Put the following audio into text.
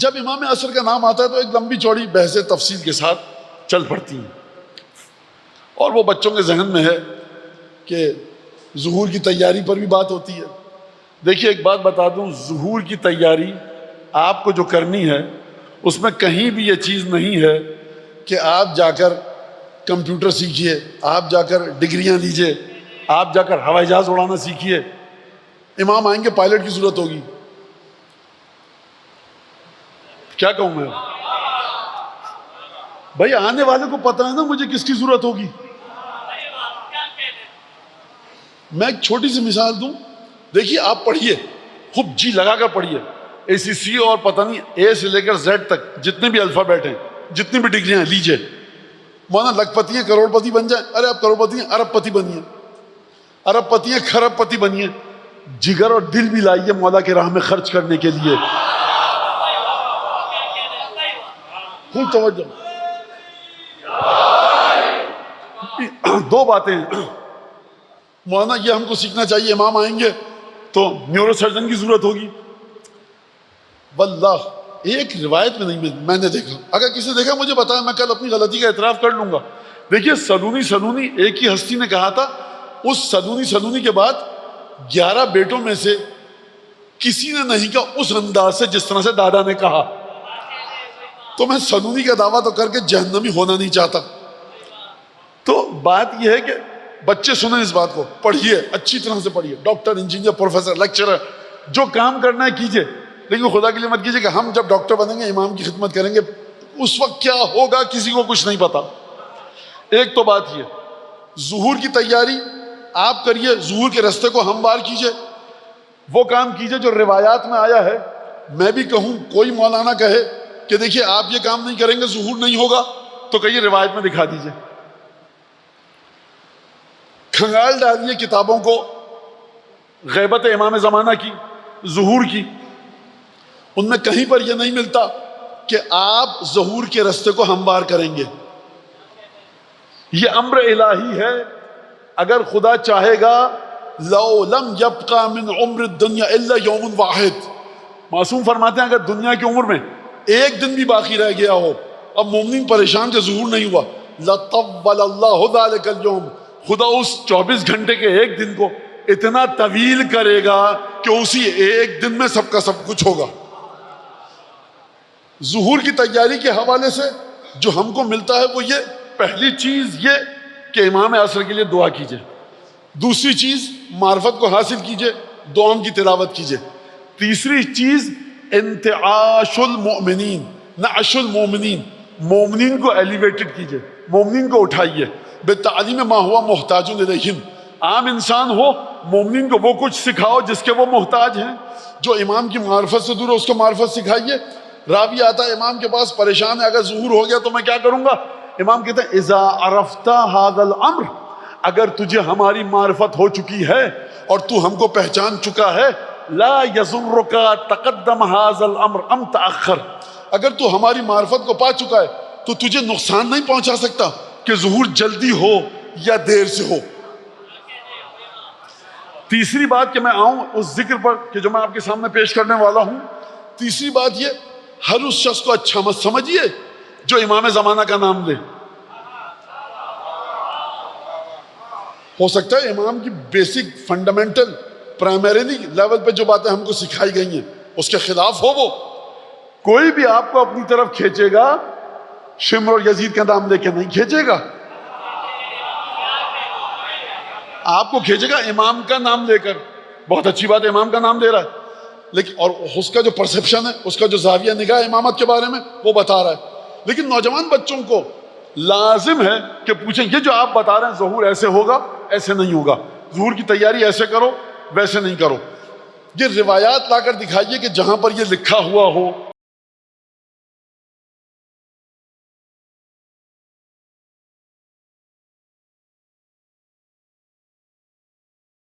جب امام عصر کا نام آتا ہے تو ایک لمبی چوڑی بحث تفصیل کے ساتھ چل پڑتی ہیں، اور وہ بچوں کے ذہن میں ہے کہ ظہور کی تیاری پر بھی بات ہوتی ہے۔ دیکھیے ایک بات بتا دوں، ظہور کی تیاری آپ کو جو کرنی ہے اس میں کہیں بھی یہ چیز نہیں ہے کہ آپ جا کر کمپیوٹر سیکھیے، آپ جا کر ڈگریاں لیجئے، آپ جا کر ہوائی جہاز اڑانا سیکھیے۔ امام آئیں گے پائلٹ کی ضرورت ہوگی، کیا کہوں میں؟ بھائی آنے والے کو پتہ ہے نا مجھے کس کی ضرورت ہوگی۔ میں ایک چھوٹی سی مثال دوں، دیکھیے آپ پڑھیے، خوب جی لگا کر پڑھیے، اے سی سی اور پتہ نہیں اے سے لے کر زیڈ تک جتنے بھی الفابیٹ ہیں، جتنی بھی ڈگریاں ہیں لیجئے۔ مولانا لکھ پتی ہیں کروڑ پتی بن جائیں، ارے آپ کروڑ پتی ہیں ارب پتی بنیے، ارب پتی ہیں کھرب پتی بنیے، جگر اور دل بھی لائیے مولا کے راہ میں خرچ کرنے کے لیے۔ خوب توجہ، دو باتیں ہیں مولانا یہ ہم کو سیکھنا چاہیے، امام آئیں گے تو نیورو سرجن کی ضرورت ہوگی۔ واللہ ایک روایت میں نہیں میں نے دیکھا، اگر کسی نے دیکھا مجھے بتایا، میں کل اپنی غلطی کا اعتراف کر لوں گا۔ دیکھیے سلونی ایک ہی ہستی نے کہا تھا، اس سلونی کے بعد 11 بیٹوں میں سے کسی نے نہیں کہا اس انداز سے جس طرح سے دادا نے کہا۔ تو میں سلونی کا دعویٰ تو کر کے جہنمی ہونا نہیں چاہتا۔ تو بات یہ ہے کہ بچے سنیں اس بات کو، پڑھیے اچھی طرح سے پڑھیے، ڈاکٹر انجینئر پروفیسر لیکچرر جو کام کرنا ہے کیجئے، لیکن خدا کے لیے مت کیجئے کہ ہم جب ڈاکٹر بنیں گے امام کی خدمت کریں گے، اس وقت کیا ہوگا کسی کو کچھ نہیں پتا۔ ایک تو بات یہ، ظہور کی تیاری آپ کریے، ظہور کے رستے کو ہموار کیجئے، وہ کام کیجئے جو روایات میں آیا ہے۔ میں بھی کہوں، کوئی مولانا کہے کہ دیکھیے آپ یہ کام نہیں کریں گے ظہور نہیں ہوگا، تو کہیے روایت میں دکھا دیجئے۔ کھنگال ڈالیے کتابوں کو، غیبت امام زمانہ کی، ظہور کی، ان میں کہیں پر یہ نہیں ملتا کہ آپ ظہور کے رستے کو ہموار کریں گے۔ یہ امر الہی ہے، اگر خدا چاہے گا لو لم یبقى من عمر الدنیا الا یوم واحد، معصوم فرماتے ہیں اگر دنیا کی عمر میں ایک دن بھی باقی رہ گیا ہو، اب مومنین پریشان کہ ظہور نہیں ہوا، لطول اللہ ذلک اليوم، خدا اس 24 گھنٹے کے ایک دن کو اتنا طویل کرے گا کہ اسی ایک دن میں سب کا سب کچھ ہوگا۔ ظہور کی تیاری کے حوالے سے جو ہم کو ملتا ہے وہ یہ، پہلی چیز یہ کہ امام عصر کے لیے دعا کیجئے، دوسری چیز معرفت کو حاصل کیجئے، دعاؤں کی تلاوت کیجئے، تیسری چیز انتعاش المؤمنین، نعش المؤمنین، مومنین کو ایلیویٹڈ کیجئے، مومنین کو اٹھائیے، بتعلیم ما ہوا محتاج الیہم، عام انسان ہو مومنین کو وہ کچھ سکھاؤ جس کے وہ محتاج ہیں، جو امام کی معرفت سے دور ہے اس کو معرفت سکھائیے۔ راوی آتا ہے امام کے پاس پریشان ہے، اگر ظہور ہو گیا تو میں کیا کروں گا؟ امام کہتے ہیں اذا عرفت هذا الامر، اگر تجھے ہماری معرفت ہو چکی ہے اور تو ہم کو پہچان چکا ہے، لا یضرک تقدم هذا الامر ام تاخر، اگر تو ہماری معرفت کو پا چکا ہے تو تجھے نقصان نہیں پہنچا سکتا کہ ظہور جلدی ہو یا دیر سے ہو۔ تیسری بات کہ میں آؤں اس ذکر پر کہ جو میں آپ کے سامنے پیش کرنے والا ہوں، تیسری بات یہ، ہر اس شخص کو اچھا مت سمجھیے جو امام زمانہ کا نام لے۔ ہو سکتا ہے امام کی بیسک فنڈامنٹل پرائمریلی لیول پہ جو باتیں ہم کو سکھائی گئی ہیں اس کے خلاف ہو وہ۔ کوئی بھی آپ کو اپنی طرف کھینچے گا شمر اور یزید کا نام لے کے نہیں کھینچے گا، آپ کو کھینچے گا امام کا نام لے کر۔ بہت اچھی بات ہے امام کا نام لے رہا ہے، لیکن اور اس کا جو پرسپشن ہے، اس کا جو زاویہ نگاہ امامت کے بارے میں وہ بتا رہا ہے، لیکن نوجوان بچوں کو لازم ہے کہ پوچھیں یہ جو آپ بتا رہے ہیں ظہور ایسے ہوگا ایسے نہیں ہوگا، ظہور کی تیاری ایسے کرو ویسے نہیں کرو۔ یہ روایات لا کر دکھائیے کہ جہاں پر یہ لکھا ہوا ہو